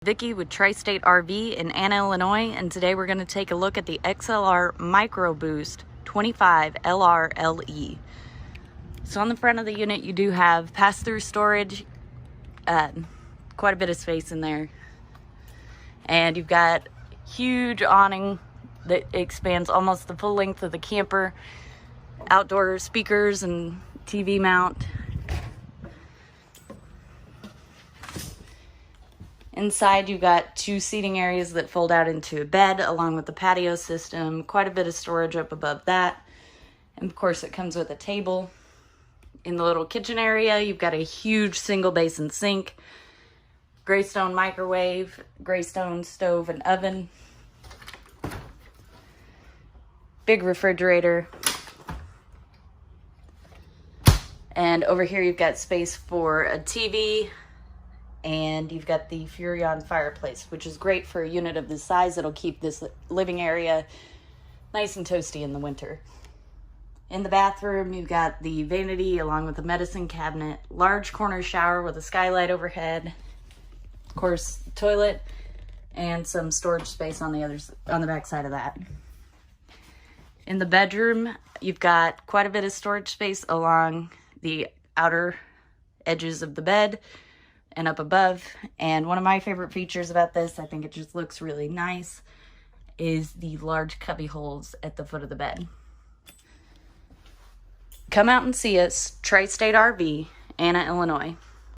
Vicki with Tri-State RV in Anna, Illinois, and today we're going to take a look at the XLR Micro Boost 25 LRLE. So on the front of the unit you do have pass-through storage, quite a bit of space in there, and you've got huge awning that expands almost the full length of the camper, outdoor speakers and TV mount. Inside you've got two seating areas that fold out into a bed along with the patio system, quite a bit of storage up above that, and of course it comes with a table. In the little kitchen area you've got a huge single basin sink, Greystone microwave, Greystone stove and oven, big refrigerator, and over here you've got space for a TV. And you've got the Furrion fireplace, which is great for a unit of this size. It'll keep this living area nice and toasty in the winter. In the bathroom, you've got the vanity along with the medicine cabinet, large corner shower with a skylight overhead, of course, toilet, and some storage space on the back side of that. In the bedroom, you've got quite a bit of storage space along the outer edges of the bed and up above. And one of my favorite features about this, I think it just looks really nice, is the large cubby holes at the foot of the bed. Come out and see us, Tri-State RV, Anna, Illinois.